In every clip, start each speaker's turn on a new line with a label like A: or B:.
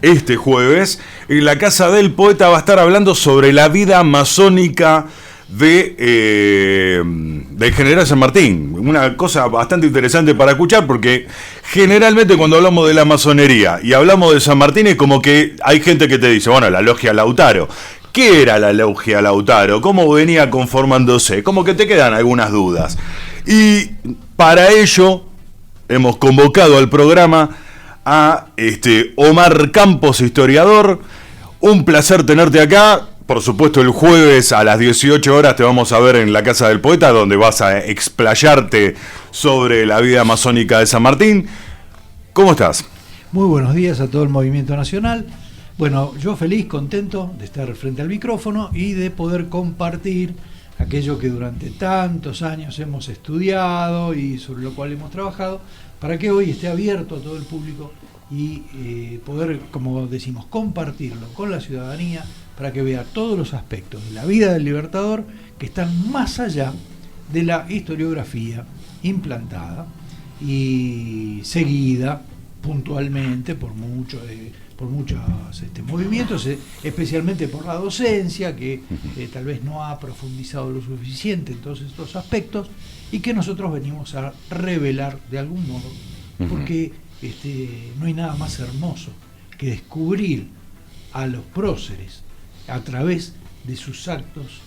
A: este jueves, en la Casa del Poeta va a estar hablando sobre la vida masónica del general San Martín. Una cosa bastante interesante para escuchar, porque generalmente cuando hablamos de la masonería y hablamos de San Martín es como que hay gente que te dice, bueno, la logia Lautaro. ¿Qué era la logia Lautaro? ¿Cómo venía conformándose? Como que te quedan algunas dudas. Y para ello hemos convocado al programa a Omar Campos, historiador. Un placer tenerte acá. Por supuesto, el jueves a las 18 horas te vamos a ver en la Casa del Poeta, donde vas a explayarte sobre la vida masónica de San Martín. ¿Cómo estás?
B: Muy buenos días a todo el movimiento nacional. Bueno, yo feliz, contento de estar frente al micrófono y de poder compartir aquello que durante tantos años hemos estudiado y sobre lo cual hemos trabajado, para que hoy esté abierto a todo el público y poder, como decimos, compartirlo con la ciudadanía, para que vea todos los aspectos de la vida del Libertador que están más allá de la historiografía implantada y seguida puntualmente por muchos movimientos, especialmente por la docencia, que tal vez no ha profundizado lo suficiente en todos estos aspectos, y que nosotros venimos a revelar de algún modo, porque no hay nada más hermoso que descubrir a los próceres a través de sus actos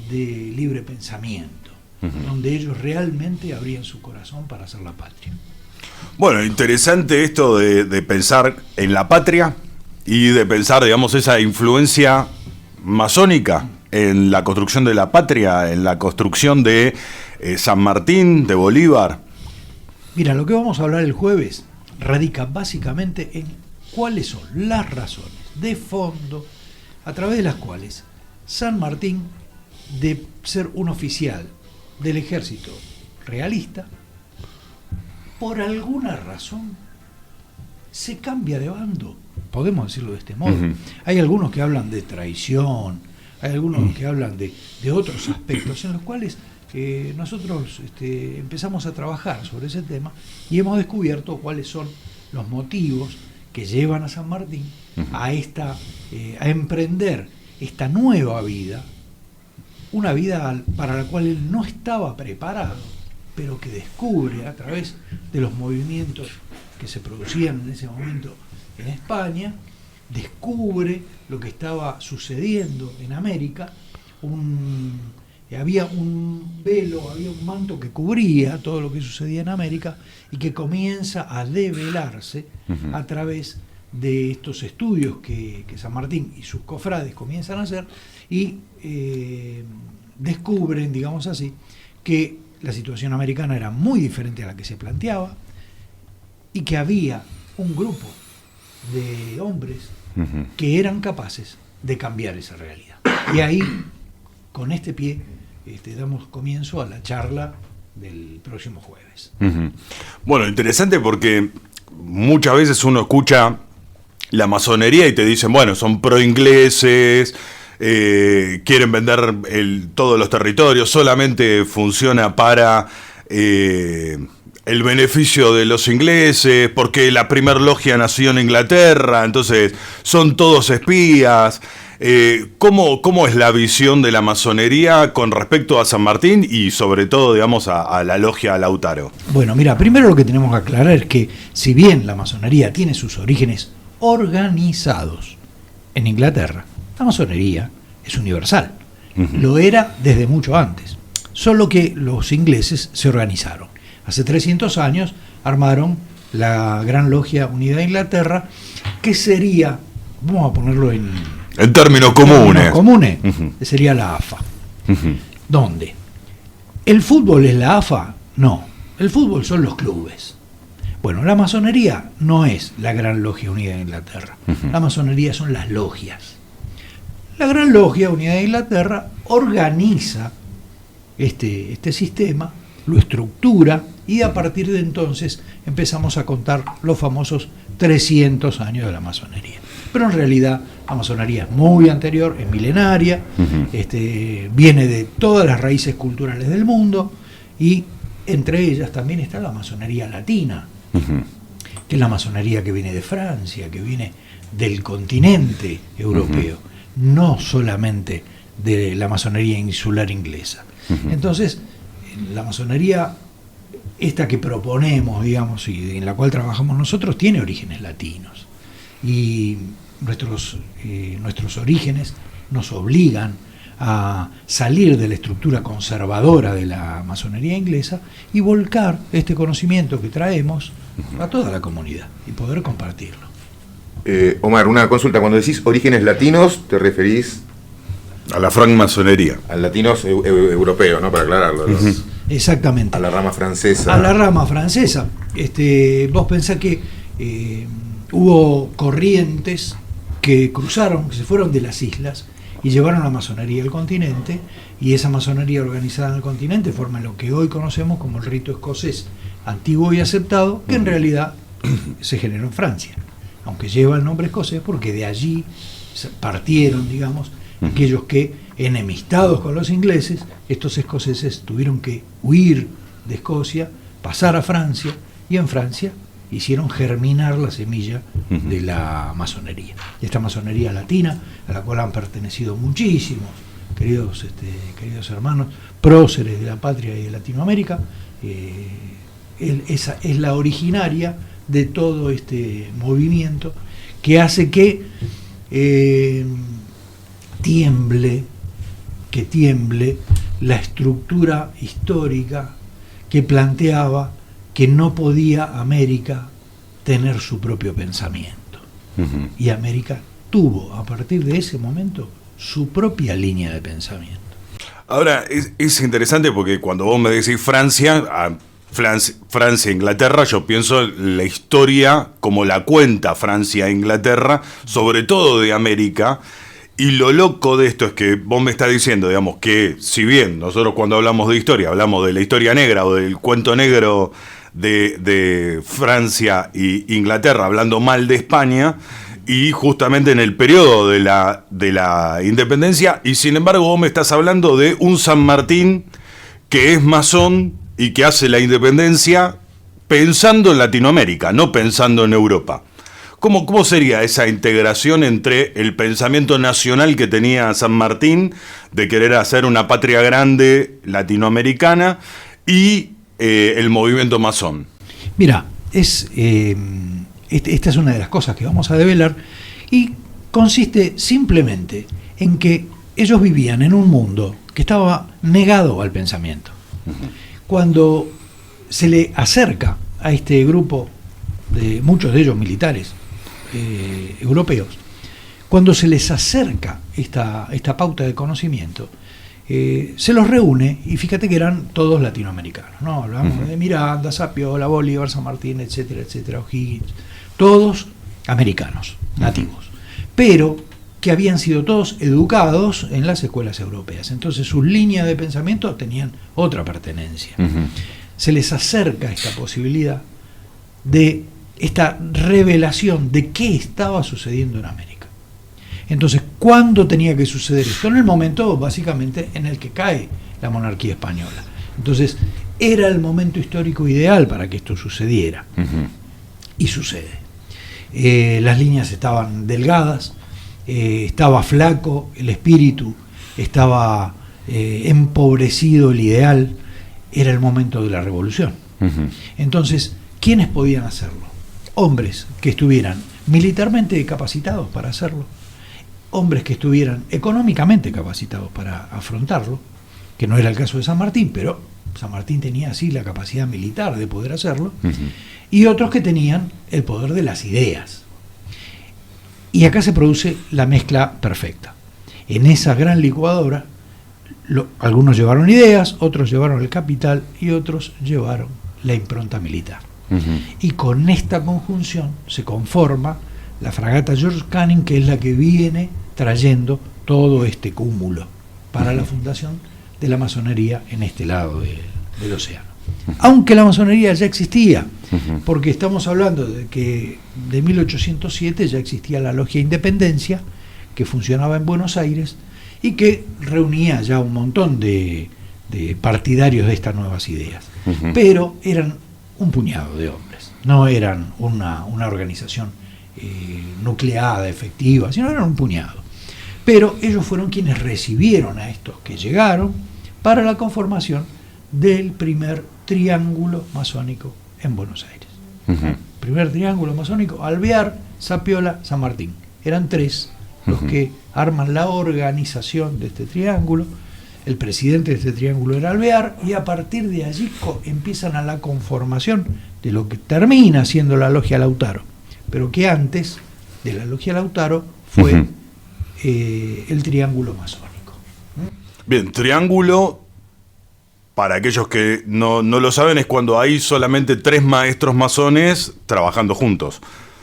B: de libre pensamiento, donde ellos realmente abrían su corazón para hacer la patria.
A: Bueno, interesante esto de pensar en la patria y de pensar, digamos, esa influencia masónica en la construcción de la patria, en la construcción de San Martín, de Bolívar.
B: Mira, lo que vamos a hablar el jueves radica básicamente en cuáles son las razones de fondo a través de las cuales San Martín, de ser un oficial del ejército realista, por alguna razón se cambia de bando. Podemos decirlo de este modo. Hay algunos que hablan de traición, hay algunos que hablan de otros aspectos en los cuales nosotros empezamos a trabajar sobre ese tema y hemos descubierto cuáles son los motivos que llevan a San Martín a emprender esta nueva vida, una vida para la cual él no estaba preparado, pero que descubre a través de los movimientos que se producían en ese momento en España, descubre lo que estaba sucediendo en América. Había un velo, había un manto que cubría todo lo que sucedía en América y que comienza a develarse a través de estos estudios que San Martín y sus cofrades comienzan a hacer y descubren, digamos así, que la situación americana era muy diferente a la que se planteaba y que había un grupo de hombres que eran capaces de cambiar esa realidad. Y ahí, con este pie, damos comienzo a la charla del próximo jueves.
A: Bueno, interesante porque muchas veces uno escucha la masonería y te dicen, bueno, son pro-ingleses, quieren vender todos los territorios, solamente funciona para el beneficio de los ingleses, porque la primer logia nació en Inglaterra, entonces son todos espías. ¿Cómo es la visión de la masonería con respecto a San Martín y sobre todo, digamos, a la logia Lautaro?
B: Bueno, mira, primero lo que tenemos que aclarar es que si bien la masonería tiene sus orígenes organizados en Inglaterra, la masonería es universal. Lo era desde mucho antes, solo que los ingleses se organizaron. Hace 300 años armaron la Gran Logia Unida de Inglaterra, que sería, vamos a ponerlo en
A: términos comunes,
B: sería la AFA. ¿Dónde? ¿El fútbol es la AFA? No, el fútbol son los clubes. Bueno, la masonería no es la Gran Logia Unida de Inglaterra. La masonería son las logias. La Gran Logia Unida de Inglaterra organiza este sistema, lo estructura, y a partir de entonces empezamos a contar los famosos 300 años de la masonería. Pero en realidad la masonería es muy anterior, es milenaria, viene de todas las raíces culturales del mundo, y entre ellas también está la masonería latina, que es la masonería que viene de Francia, que viene del continente europeo, no solamente de la masonería insular inglesa. Entonces, la masonería esta que proponemos, digamos, y en la cual trabajamos nosotros, tiene orígenes latinos. Y nuestros orígenes nos obligan a salir de la estructura conservadora de la masonería inglesa y volcar este conocimiento que traemos a toda la comunidad y poder compartirlo.
C: Omar, una consulta. Cuando decís orígenes latinos, te referís
A: a la francmasonería.
C: A latinos europeos, ¿no? Para aclararlo.
B: Exactamente.
C: A la rama francesa.
B: A la rama francesa. Vos pensás que hubo corrientes que cruzaron, que se fueron de las islas y llevaron la masonería al continente, y esa masonería organizada en el continente forma lo que hoy conocemos como el rito escocés antiguo y aceptado, que en realidad se generó en Francia, aunque lleva el nombre escocés porque de allí partieron, digamos, aquellos que, enemistados con los ingleses, estos escoceses tuvieron que huir de Escocia, pasar a Francia, y en Francia hicieron germinar la semilla de la masonería. Y esta masonería latina, a la cual han pertenecido muchísimos queridos hermanos, próceres de la patria y de Latinoamérica, esa es la originaria de todo este movimiento que hace que tiemble la estructura histórica que planteaba que no podía América tener su propio pensamiento. Y América tuvo, a partir de ese momento, su propia línea de pensamiento.
A: Ahora, es interesante porque cuando vos me decís Francia e Inglaterra, yo pienso en la historia como la cuenta Francia e Inglaterra, sobre todo de América. Y lo loco de esto es que vos me estás diciendo, digamos, que si bien nosotros cuando hablamos de historia, hablamos de la historia negra o del cuento negro de Francia e Inglaterra, hablando mal de España, y justamente en el periodo de la independencia, y sin embargo vos me estás hablando de un San Martín que es masón y que hace la independencia pensando en Latinoamérica, no pensando en Europa. ¿Cómo sería esa integración entre el pensamiento nacional que tenía San Martín de querer hacer una patria grande latinoamericana y el movimiento masón?
B: Mira, esta es una de las cosas que vamos a develar, y consiste simplemente en que ellos vivían en un mundo que estaba negado al pensamiento. Cuando se le acerca a este grupo, de muchos de ellos militares europeos, cuando se les acerca esta pauta de conocimiento, se los reúne, y fíjate que eran todos latinoamericanos, ¿no? Hablamos de Miranda, Sapiola, Bolívar, San Martín, etcétera, etcétera, O'Higgins, todos americanos, nativos, pero que habían sido todos educados en las escuelas europeas. Entonces sus líneas de pensamiento tenían otra pertenencia. Se les acerca esta posibilidad de esta revelación de qué estaba sucediendo en América. Entonces, ¿cuándo tenía que suceder esto? En el momento, básicamente, en el que cae la monarquía española. Entonces, era el momento histórico ideal para que esto sucediera. Y sucede. Las líneas estaban delgadas, estaba flaco el espíritu, estaba empobrecido el ideal. Era el momento de la revolución. Entonces, ¿quiénes podían hacerlo? Hombres que estuvieran militarmente capacitados para hacerlo, hombres que estuvieran económicamente capacitados para afrontarlo, que no era el caso de San Martín, pero San Martín tenía así la capacidad militar de poder hacerlo, y otros que tenían el poder de las ideas. Y acá se produce la mezcla perfecta. En esa gran licuadora, algunos llevaron ideas, otros llevaron el capital y otros llevaron la impronta militar. Y con esta conjunción se conforma la fragata George Canning, que es la que viene trayendo todo este cúmulo para la fundación de la masonería en este lado del océano. Aunque la masonería ya existía, porque estamos hablando de que de 1807 ya existía la Logia Independencia, que funcionaba en Buenos Aires y que reunía ya un montón de partidarios de estas nuevas ideas. Pero eran un puñado de hombres, no eran una organización nucleada, efectiva, sino eran un puñado. Pero ellos fueron quienes recibieron a estos que llegaron para la conformación del primer triángulo masónico en Buenos Aires.
A: Ujú.
B: Primer triángulo masónico, Alvear, Sapiola, San Martín. Eran tres los que arman la organización de este triángulo. El presidente de este triángulo era Alvear, y a partir de allí empiezan a la conformación de lo que termina siendo la Logia Lautaro, pero que antes de la Logia Lautaro fue el triángulo masónico.
A: Bien, triángulo, para aquellos que no lo saben, es cuando hay solamente 3 maestros masones trabajando juntos,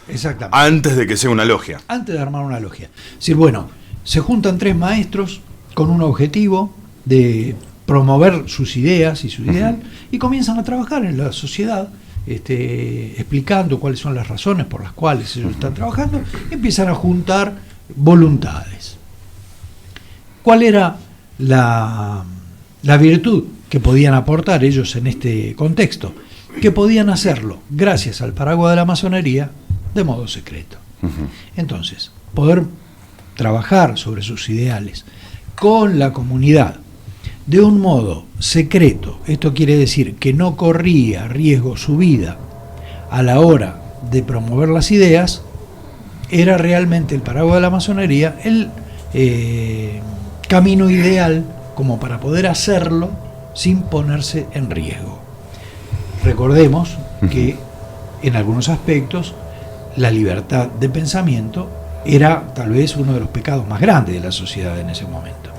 B: Exactamente.
A: antes de que sea una logia.
B: Antes de armar una logia. Es decir, bueno, se juntan 3 maestros con un objetivo de promover sus ideas y su ideal, y comienzan a trabajar en la sociedad, explicando cuáles son las razones por las cuales ellos están trabajando, y empiezan a juntar voluntades. ¿Cuál era la virtud que podían aportar ellos en este contexto? Que podían hacerlo, gracias al paraguas de la masonería, de modo secreto. Entonces, poder trabajar sobre sus ideales con la comunidad de un modo secreto, esto quiere decir que no corría riesgo su vida a la hora de promover las ideas, era realmente el paraguas de la masonería el camino ideal como para poder hacerlo sin ponerse en riesgo. Recordemos que en algunos aspectos la libertad de pensamiento era tal vez uno de los pecados más grandes de la sociedad en ese momento.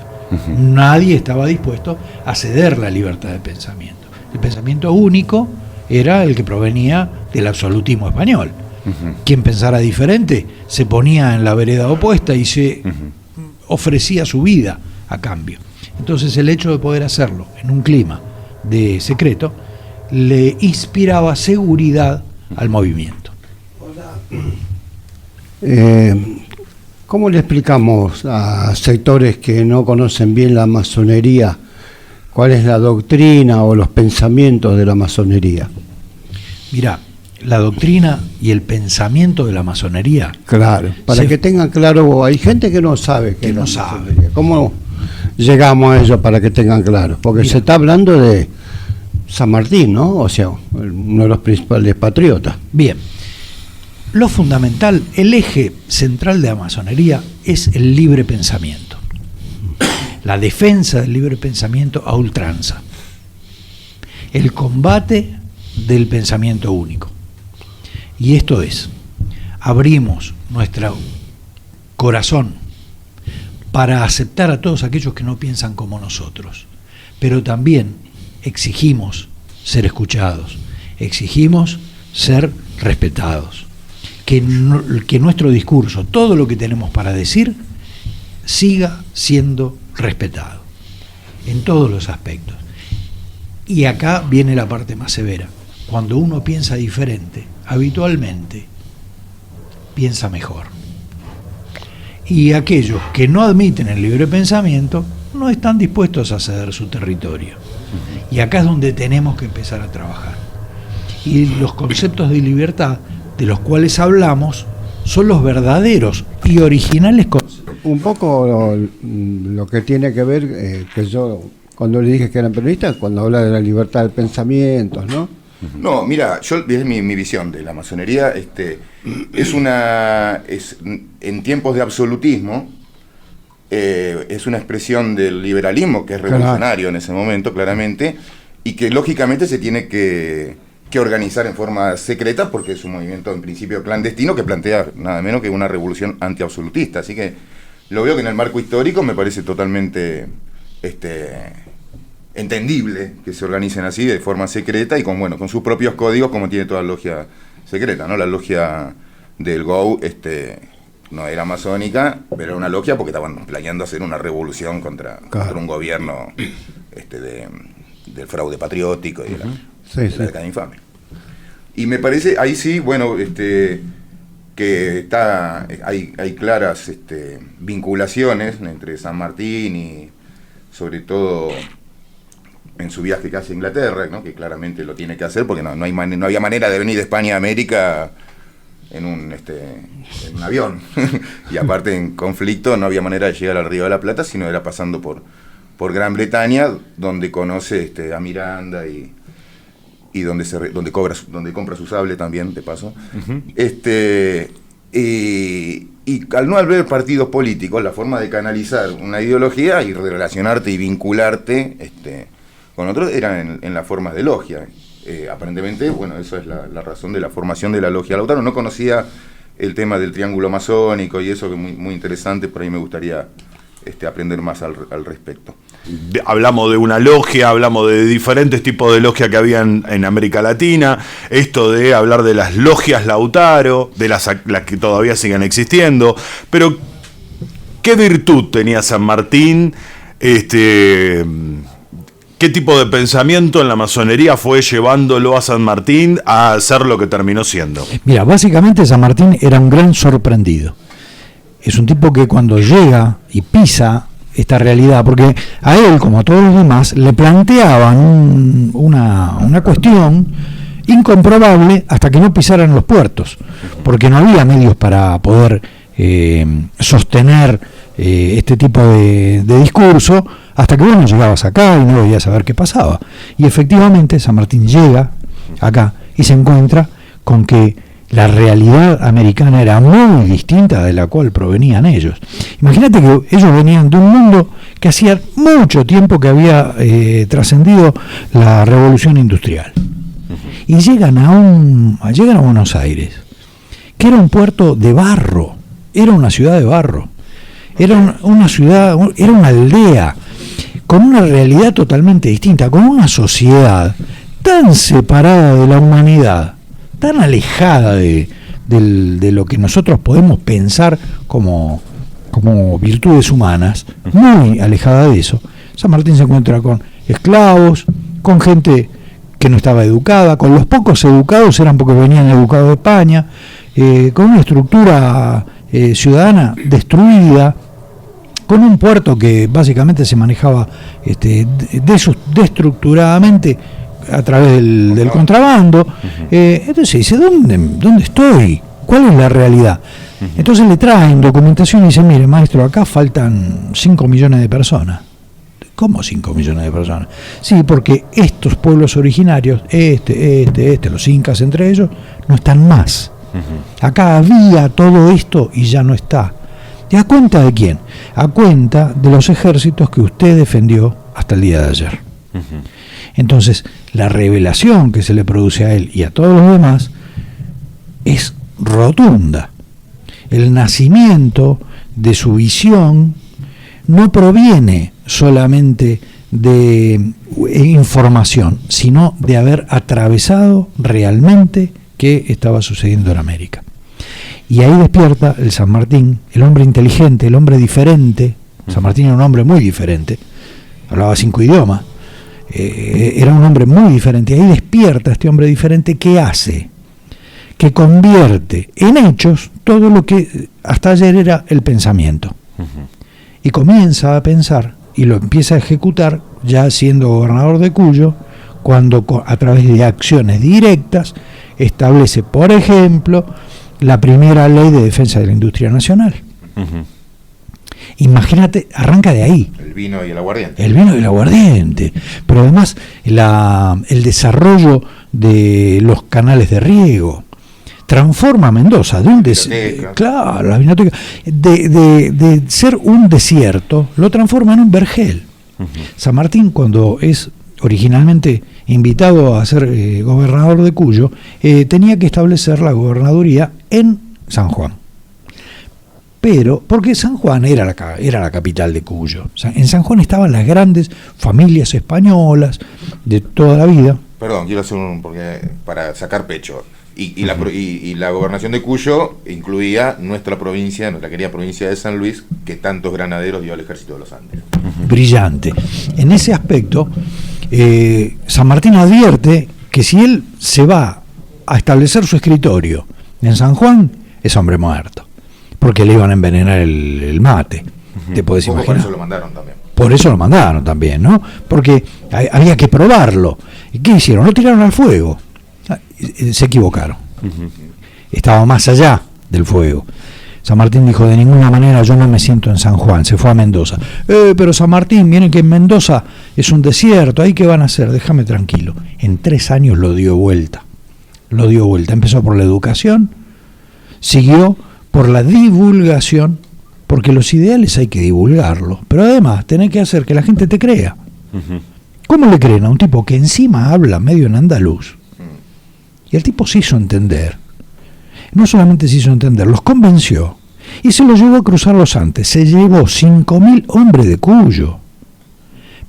B: Nadie estaba dispuesto a ceder la libertad de pensamiento. El pensamiento único era el que provenía del absolutismo español. Quien pensara diferente se ponía en la vereda opuesta y se ofrecía su vida a cambio. Entonces el hecho de poder hacerlo en un clima de secreto le inspiraba seguridad al movimiento.
D: ¿Cómo le explicamos a sectores que no conocen bien la masonería cuál es la doctrina o los pensamientos de la masonería?
B: Mirá, la doctrina y el pensamiento de la masonería.
D: Claro, para que tengan claro, hay gente que no sabe
B: que no sabe.
D: ¿Cómo llegamos a ello para que tengan claro? Porque
B: Mira,
D: se está hablando de San Martín, ¿no? O sea, uno de los principales patriotas.
B: Bien, lo fundamental, el eje central de la masonería es el libre pensamiento. La defensa del libre pensamiento a ultranza. El combate del pensamiento único. Y esto es, abrimos nuestro corazón para aceptar a todos aquellos que no piensan como nosotros, pero también exigimos ser escuchados, exigimos ser respetados, que nuestro discurso, todo lo que tenemos para decir, siga siendo respetado en todos los aspectos. Y acá viene la parte más severa. Cuando uno piensa diferente, habitualmente piensa mejor. Y aquellos que no admiten el libre pensamiento no están dispuestos a ceder su territorio. Y acá es donde tenemos que empezar a trabajar. Y los conceptos de libertad de los cuales hablamos son los verdaderos y originales conceptos.
D: Un poco lo que tiene que ver, que yo cuando le dije que eran periodistas, cuando habla de la libertad de pensamientos, ¿no?
C: No, mira, es mi visión de la masonería, es en tiempos de absolutismo, es una expresión del liberalismo que es revolucionario en ese momento, claramente, y que lógicamente se tiene que organizar en forma secreta porque es un movimiento en principio clandestino que plantea nada menos que una revolución antiabsolutista. Así que lo veo que en el marco histórico me parece totalmente entendible que se organicen así de forma secreta y con sus propios códigos, como tiene toda logia secreta, ¿no? La logia del GO no era masónica, pero era una logia porque estaban planeando hacer una revolución contra un gobierno del fraude patriótico y de la década infame. Y me parece, ahí sí, bueno, que hay claras vinculaciones entre San Martín y sobre todo en su viaje que hace a Inglaterra, ¿no? Que claramente lo tiene que hacer porque no había manera de venir de España a América en un avión. Y aparte en conflicto no había manera de llegar al Río de la Plata, sino era pasando por Gran Bretaña, donde conoce a Miranda y donde compra su sable también, de paso.
A: Uh-huh.
C: Y al no haber partidos políticos, la forma de canalizar una ideología y relacionarte y vincularte con otros era en las formas de logia. Aparentemente, bueno, eso es la razón de la formación de la logia Lautaro. No conocía el tema del triángulo masónico y eso, que es muy, muy interesante, por ahí me gustaría aprender más al respecto.
A: Hablamos de una logia, hablamos de diferentes tipos de logia que habían en América Latina, esto de hablar de las logias Lautaro, de las que todavía siguen existiendo, pero ¿qué virtud tenía San Martín? ¿Qué tipo de pensamiento en la masonería fue llevándolo a San Martín a ser lo que terminó siendo?
B: Mira, básicamente San Martín era un gran sorprendido. Es un tipo que cuando llega y pisa esta realidad, porque a él, como a todos los demás, le planteaban una cuestión incomprobable hasta que no pisaran los puertos, porque no había medios para poder sostener este tipo de discurso hasta que vos no llegabas acá y no veías a ver qué pasaba. Y efectivamente San Martín llega acá y se encuentra con que la realidad americana era muy distinta de la cual provenían ellos. Imagínate que ellos venían de un mundo que hacía mucho tiempo que había trascendido la revolución industrial. Y llegan a Buenos Aires, que era un puerto de barro, era una ciudad de barro, era una ciudad, era una aldea, con una realidad totalmente distinta, con una sociedad tan separada de la humanidad, tan alejada de lo que nosotros podemos pensar como virtudes humanas, muy alejada de eso. San Martín se encuentra con esclavos, con gente que no estaba educada, con los pocos educados eran porque venían educados de España, con una estructura ciudadana destruida, con un puerto que básicamente se manejaba destructuradamente a través del contrabando. Entonces dice, ¿dónde estoy? ¿Cuál es la realidad? Entonces le traen documentación y dicen, mire maestro, acá faltan 5 millones de personas. ¿Cómo 5 millones de personas? Sí, porque estos pueblos originarios, los incas entre ellos, no están más. Acá había todo esto y ya no está. ¿Y a cuenta de quién? A cuenta de los ejércitos que usted defendió hasta el día de ayer. Entonces, la revelación que se le produce a él y a todos los demás es rotunda. El nacimiento de su visión no proviene solamente de información, sino de haber atravesado realmente qué estaba sucediendo en América. Y ahí despierta el San Martín, el hombre inteligente, el hombre diferente. San Martín era un hombre muy diferente, hablaba 5 idiomas, era un hombre muy diferente. Y ahí despierta este hombre diferente que hace, que convierte en hechos todo lo que hasta ayer era el pensamiento. Y comienza a pensar y lo empieza a ejecutar ya siendo gobernador de Cuyo, cuando a través de acciones directas establece, por ejemplo, la primera ley de defensa de la industria nacional. Imagínate, arranca de ahí.
C: El vino y el aguardiente.
B: El vino y el aguardiente. Pero además el desarrollo de los canales de riego transforma a Mendoza de un claro, la vinoteca, de ser un desierto, lo transforma en un vergel. San Martín, cuando es originalmente invitado a ser gobernador de Cuyo, tenía que establecer la gobernaduría en San Juan. Pero, porque San Juan era la capital de Cuyo. En San Juan estaban las grandes familias españolas de toda la vida.
C: Perdón, quiero hacer porque para sacar pecho. Y la gobernación de Cuyo incluía nuestra provincia, nuestra querida provincia de San Luis, que tantos granaderos dio al ejército de los Andes.
B: Brillante. En ese aspecto, San Martín advierte que si él se va a establecer su escritorio en San Juan, es hombre muerto, porque le iban a envenenar el mate. ¿Te podés imaginar?
C: Por eso lo mandaron también.
B: Por eso lo mandaron también, ¿no? Porque había que probarlo. ¿Y qué hicieron? Lo tiraron al fuego. Se equivocaron. estaba más allá del fuego. San Martín dijo, de ninguna manera yo no me siento en San Juan, se fue a Mendoza. Pero San Martín, miren que en Mendoza es un desierto, ¿ahí qué van a hacer? Déjame tranquilo. En 3 años lo dio vuelta. Empezó por la educación, siguió por la divulgación, porque los ideales hay que divulgarlos, pero además tenés que hacer que la gente te crea. ¿Cómo le creen a un tipo que encima habla medio en andaluz? Y el tipo se hizo entender. No solamente se hizo entender, los convenció y se los llevó a cruzar los Andes. Se llevó 5.000 hombres de Cuyo.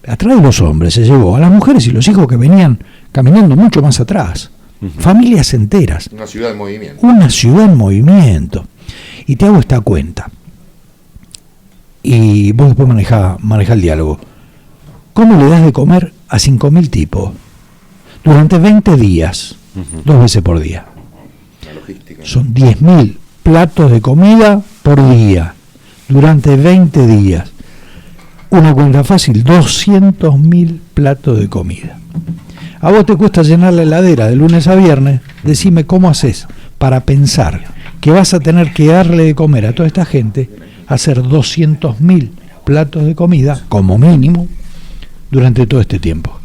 B: Atrás de los hombres se llevó a las mujeres y los hijos que venían caminando mucho más atrás. Familias enteras.
C: Una ciudad en movimiento.
B: Una ciudad en movimiento. Y te hago esta cuenta. Y vos después manejá el diálogo. ¿Cómo le das de comer a 5.000 tipos? Durante 20 días, 2 veces por día. Son 10.000 platos de comida por día, durante 20 días. Una cuenta fácil, 200.000 platos de comida. A vos te cuesta llenar la heladera de lunes a viernes, decime cómo haces para pensar que vas a tener que darle de comer a toda esta gente, hacer 200.000 platos de comida, como mínimo, durante todo este tiempo.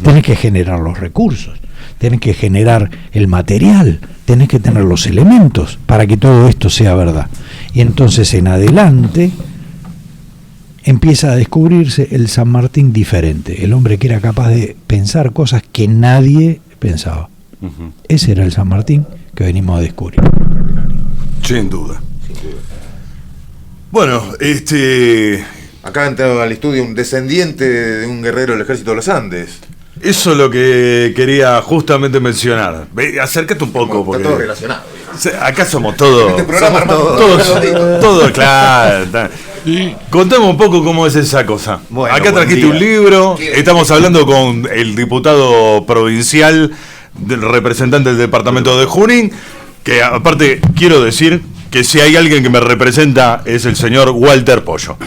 B: Tenés que generar los recursos, tenés que generar el material, tenés que tener los elementos para que todo esto sea verdad. Y entonces en adelante empieza a descubrirse el San Martín diferente, el hombre que era capaz de pensar cosas que nadie pensaba. Ese era el San Martín que venimos a descubrir.
A: Sin duda. Bueno,
C: acá entrado al estudio un descendiente de un guerrero del ejército de los Andes.
A: Eso es lo que quería justamente mencionar. Ve, acércate un poco.
C: Está
A: porque
C: todo relacionado.
A: Acá somos todos.
C: Este programa
A: Somos todos, claro. Contame un poco cómo es esa cosa.
C: Bueno,
A: acá trajiste un libro. Estamos hablando con el diputado provincial, del representante del departamento de Junín. Que aparte, quiero decir que si hay alguien que me representa es el señor Walter Pollo.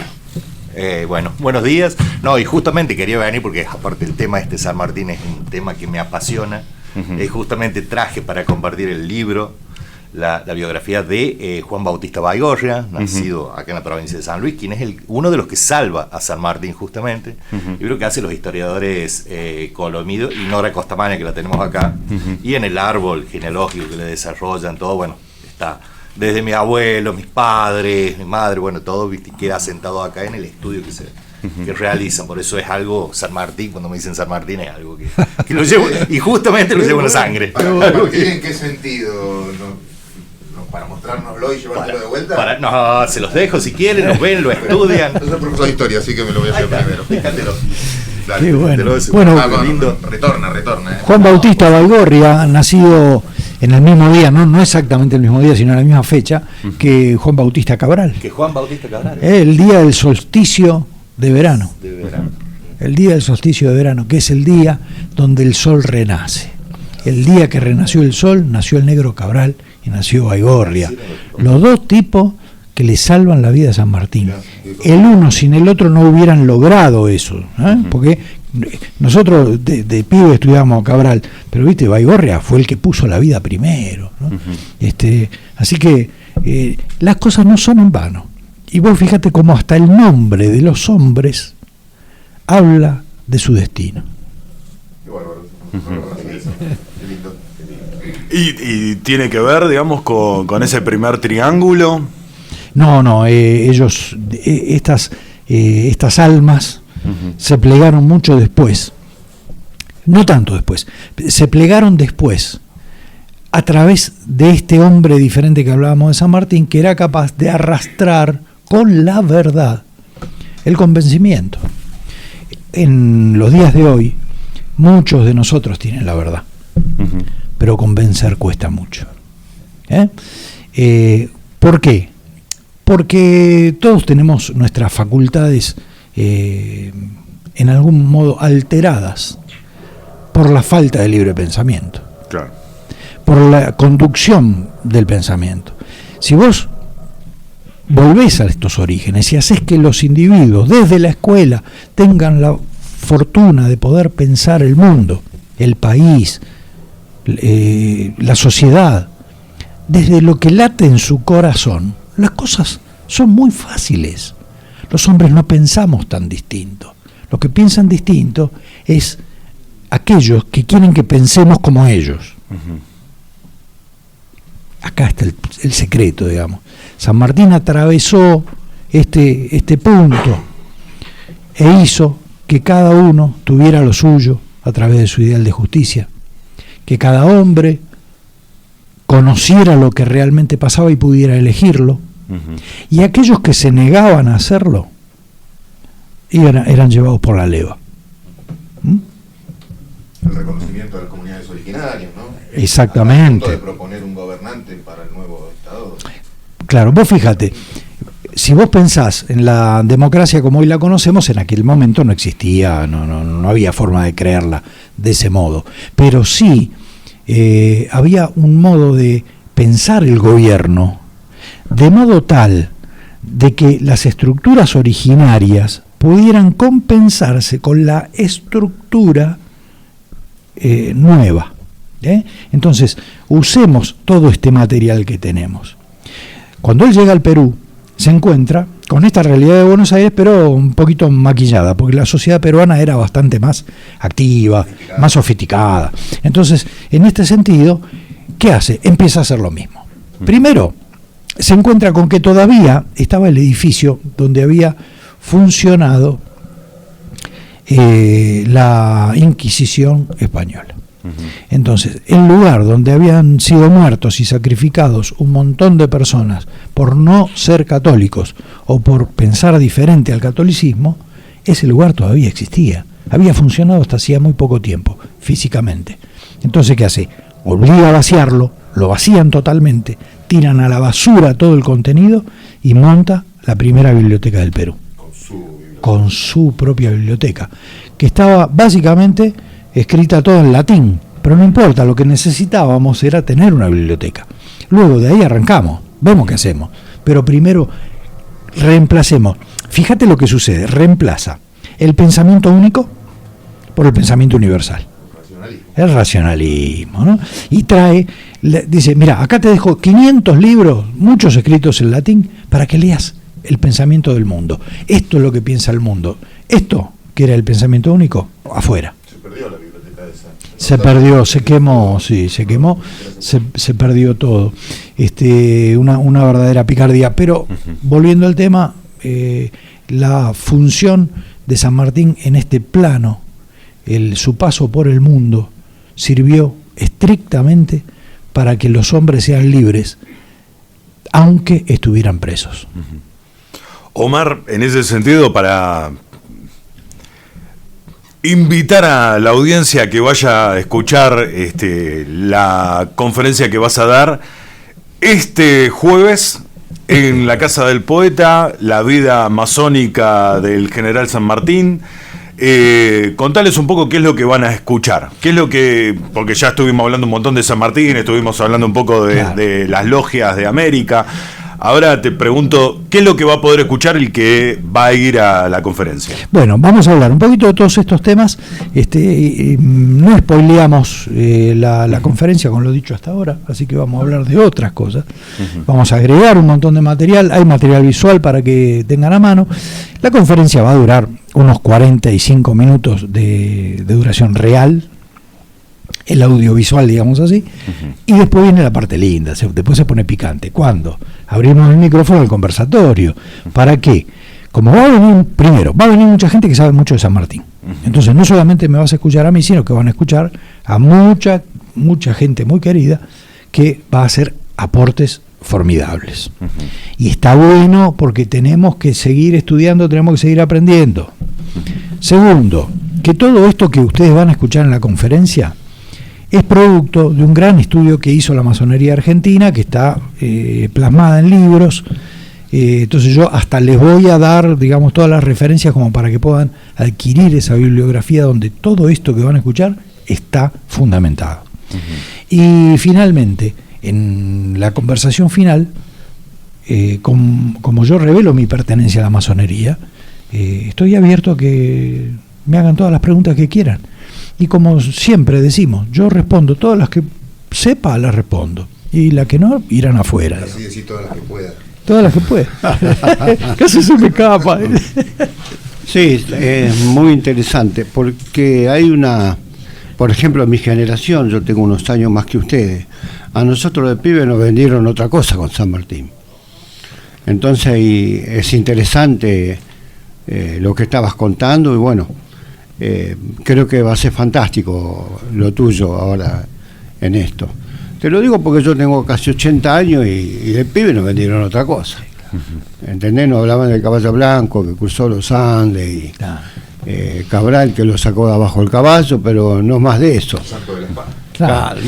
E: Bueno, buenos días. No, y justamente quería venir porque aparte el tema San Martín es un tema que me apasiona. Justamente traje para compartir el libro, la biografía de Juan Bautista Baigorria, nacido acá en la provincia de San Luis, quien es uno de los que salva a San Martín justamente. Libro que hacen los historiadores Colomido y Nora Costamagna, que la tenemos acá, y en el árbol genealógico que le desarrollan todo, bueno, está desde mi abuelo, mis padres, mi madre, bueno, todo queda sentado acá en el estudio que realizan. Por eso es algo, San Martín, cuando me dicen San Martín, es algo que lo llevo, y justamente lo llevo en la sangre.
C: ¿En qué sentido? ¿Para mostrárnoslo y llevártelo de vuelta?
E: No, se los dejo si quieren, lo ven, lo estudian.
C: Yo soy profesor de historia, así que me lo voy a hacer primero.
E: Déjatelo.
C: Dale,
B: Qué bueno.
C: Bueno,
E: lindo.
C: Retorna.
B: Juan Bautista Baigorria, nacido en el mismo día, no exactamente el mismo día, sino en la misma fecha, que Juan Bautista Cabral.
E: Que Juan Bautista Cabral.
B: El día del solsticio de verano. El día del solsticio de verano, que es el día donde el sol renace. El día que renació el sol, nació el negro Cabral y nació Baigorria. Los dos tipos que le salvan la vida a San Martín. El uno sin el otro no hubieran logrado eso, porque nosotros de pibe estudiábamos a Cabral, pero viste, Baigorria fue el que puso la vida primero, ¿no? Así que las cosas no son en vano. Y vos fíjate cómo hasta el nombre de los hombres habla de su destino.
C: Qué bárbaro. Qué lindo.
A: Y tiene que ver, digamos, con ese primer triángulo.
B: No, ellos, estas almas se plegaron mucho después, no tanto después, se plegaron después a través de este hombre diferente que hablábamos de San Martín, que era capaz de arrastrar con la verdad el convencimiento. En los días de hoy, muchos de nosotros tienen la verdad, pero convencer cuesta mucho. ¿Por qué? Porque todos tenemos nuestras facultades en algún modo alteradas por la falta de libre pensamiento,
A: Claro.
B: por la conducción del pensamiento. Si vos volvés a estos orígenes y haces que los individuos desde la escuela tengan la fortuna de poder pensar el mundo, el país, la sociedad, desde lo que late en su corazón, las cosas son muy fáciles. Los hombres no pensamos tan distinto. Los que piensan distinto es aquellos que quieren que pensemos como ellos. Acá está el secreto, digamos. San Martín atravesó este punto e hizo que cada uno tuviera lo suyo a través de su ideal de justicia, que cada hombre conociera lo que realmente pasaba y pudiera elegirlo, y aquellos que se negaban a hacerlo eran llevados por la leva.
C: El reconocimiento de las comunidades originarias, ¿no?
B: Exactamente.
C: Al punto de proponer un gobernante para el nuevo Estado.
B: Claro, vos fíjate, si vos pensás en la democracia como hoy la conocemos, en aquel momento no existía, no había forma de creerla de ese modo, pero sí había un modo de pensar el gobierno de modo tal de que las estructuras originarias pudieran compensarse con la estructura nueva. Entonces, usemos todo este material que tenemos. Cuando él llega al Perú, se encuentra con esta realidad de Buenos Aires, pero un poquito maquillada, porque la sociedad peruana era bastante más activa, más sofisticada. Entonces, en este sentido, ¿qué hace? Empieza a hacer lo mismo. Primero, se encuentra con que todavía estaba el edificio donde había funcionado la Inquisición española. Entonces, el lugar donde habían sido muertos y sacrificados un montón de personas por no ser católicos o por pensar diferente al catolicismo, ese lugar todavía existía. Había funcionado hasta hacía muy poco tiempo, físicamente. Entonces, ¿qué hace? Obliga a vaciarlo, lo vacían totalmente, tiran a la basura todo el contenido y monta la primera biblioteca del Perú. Con su propia biblioteca, que estaba básicamente escrita todo en latín, pero no importa, lo que necesitábamos era tener una biblioteca. Luego de ahí arrancamos, vemos qué hacemos, pero primero reemplacemos. Fíjate lo que sucede, reemplaza el pensamiento único por el pensamiento universal. El racionalismo, ¿no? Y dice, mira, acá te dejo 500 libros, muchos escritos en latín, para que leas el pensamiento del mundo. Esto es lo que piensa el mundo. Esto, que era el pensamiento único, afuera.
C: Se perdió la biblioteca esa.
B: Se perdió, se quemó, sí, se quemó, se perdió todo. Una verdadera picardía. Pero, volviendo al tema, la función de San Martín en este plano, su paso por el mundo, sirvió estrictamente para que los hombres sean libres, aunque estuvieran presos.
A: Omar, en ese sentido, para invitar a la audiencia a que vaya a escuchar la conferencia que vas a dar este jueves en la Casa del Poeta, la vida masónica del general San Martín. Contales un poco qué es lo que van a escuchar, porque ya estuvimos hablando un montón de San Martín, estuvimos hablando un poco de las logias de América. Ahora te pregunto, ¿qué es lo que va a poder escuchar el que va a ir a la conferencia?
B: Bueno, vamos a hablar un poquito de todos estos temas. No spoileamos la conferencia con lo dicho hasta ahora, así que vamos a hablar de otras cosas. Vamos a agregar un montón de material, hay material visual para que tengan a mano. La conferencia va a durar unos 45 minutos de duración real, el audiovisual, digamos así, y después viene la parte linda, después se pone picante. ¿Cuándo? Abrimos el micrófono al conversatorio. ¿Para qué? Como va a venir mucha gente que sabe mucho de San Martín. Entonces no solamente me vas a escuchar a mí, sino que van a escuchar a mucha gente muy querida que va a hacer aportes formidables. Y está bueno porque tenemos que seguir estudiando, tenemos que seguir aprendiendo. Segundo, que todo esto que ustedes van a escuchar en la conferencia es producto de un gran estudio que hizo la masonería argentina, que está plasmada en libros. Entonces yo hasta les voy a dar, digamos, todas las referencias como para que puedan adquirir esa bibliografía donde todo esto que van a escuchar está fundamentado. Y finalmente, en la conversación final, como yo revelo mi pertenencia a la masonería, estoy abierto a que me hagan todas las preguntas que quieran. Y como siempre decimos, yo respondo, todas las que sepa las respondo. Y las que no, irán afuera.
C: Así decir todas las que pueda.
B: Todas las que puedan. Casi se me escapa.
D: Sí, es muy interesante porque hay por ejemplo, en mi generación, yo tengo unos años más que ustedes, a nosotros de pibes nos vendieron otra cosa con San Martín. Entonces es interesante lo que estabas contando y bueno, creo que va a ser fantástico lo tuyo ahora en esto. Te lo digo porque yo tengo casi 80 años y de pibe nos vendieron otra cosa. ¿Entendés? Nos hablaban del caballo blanco que cruzó los Andes y Cabral que lo sacó de abajo el caballo, pero no más de eso.
C: Santo de la espada.
B: Claro.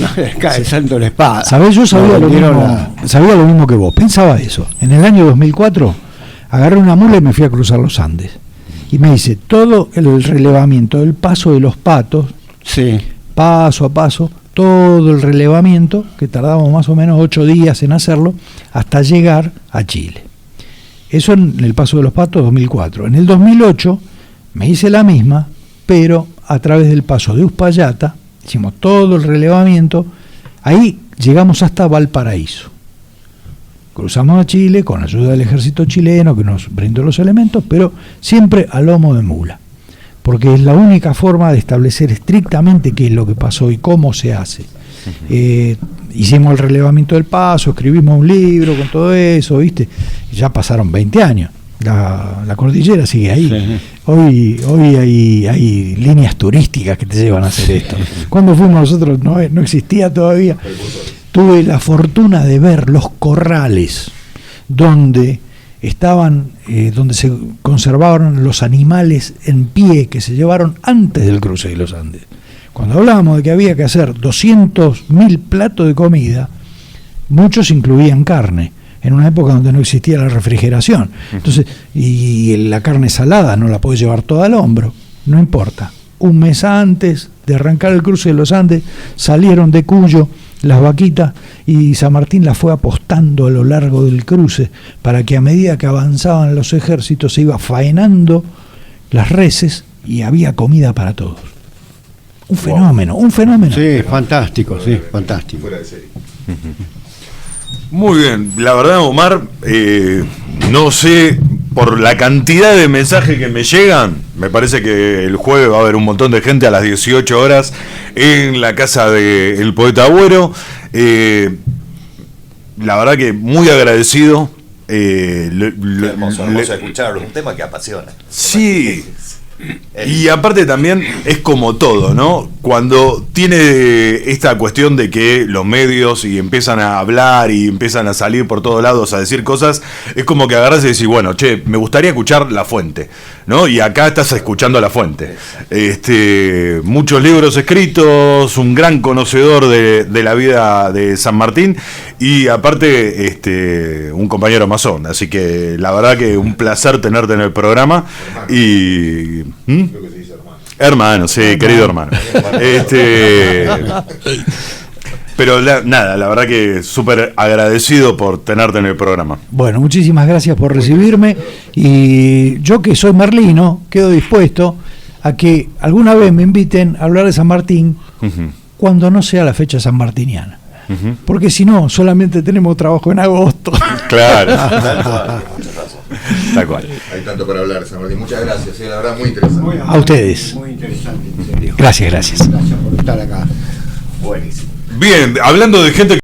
D: El santo de la espada.
B: ¿Sabés? Yo sabía lo mismo que vos. Pensaba eso. En el año 2004 agarré una mula y me fui a cruzar los Andes. Y me hice todo el relevamiento del paso de los Patos,
D: Sí.
B: paso a paso, todo el relevamiento, que tardamos más o menos 8 días en hacerlo, hasta llegar a Chile. Eso en el paso de los Patos 2004. En el 2008 me hice la misma, pero a través del paso de Uspallata, hicimos todo el relevamiento, ahí llegamos hasta Valparaíso. Cruzamos a Chile con ayuda del ejército chileno que nos brindó los elementos, pero siempre a lomo de mula, porque es la única forma de establecer estrictamente qué es lo que pasó y cómo se hace. Hicimos el relevamiento del paso, escribimos un libro con todo eso, ¿viste? Y ya pasaron 20 años. La cordillera sigue ahí. Sí. Hoy hay líneas turísticas que te llevan a hacer esto. Cuando fuimos nosotros no existía todavía. Tuve la fortuna de ver los corrales donde donde se conservaron los animales en pie que se llevaron antes del cruce de los Andes. Cuando hablábamos de que había que hacer 200.000 platos de comida, muchos incluían carne, en una época donde no existía la refrigeración. Entonces, y la carne salada no la podés llevar toda al hombro, no importa. Un mes antes de arrancar el cruce de los Andes, salieron de Cuyo las vaquitas y San Martín las fue apostando a lo largo del cruce para que a medida que avanzaban los ejércitos se iba faenando las reses y había comida para todos. Un fenómeno.
D: Sí, fantástico, fantástico.
C: Fuera de serie.
A: Muy bien, la verdad, Omar, no sé, por la cantidad de mensajes que me llegan, me parece que el jueves va a haber un montón de gente a las 18 horas en la casa del Poeta Agüero. La verdad que muy agradecido.
E: Hermoso escucharlo, un tema que apasiona.
A: Sí. Y aparte también es como todo, ¿no? Cuando tiene esta cuestión de que los medios y empiezan a hablar y empiezan a salir por todos lados a decir cosas, es como que agarras y decís, bueno, che, me gustaría escuchar la fuente, ¿no? Y acá estás escuchando la fuente. Muchos libros escritos, un gran conocedor de la vida de San Martín y aparte un compañero masón, así que la verdad que un placer tenerte en el programa y...
C: Creo que se dice hermano.
A: Hermano, sí, querido hermano. Pero nada, la verdad que súper agradecido por tenerte en el programa.
B: Bueno, muchísimas gracias por recibirme y yo que soy merlino, quedo dispuesto a que alguna vez me inviten a hablar de San Martín cuando no sea la fecha sanmartiniana. Porque si no, solamente tenemos trabajo en agosto.
A: Claro.
C: Tal cual. Hay tanto para hablar, San Martín. Muchas gracias, la verdad, muy interesante.
B: A ustedes.
D: Muy interesante, en serio.
B: Gracias.
D: Gracias por estar acá.
E: Buenísimo.
A: Bien, hablando de gente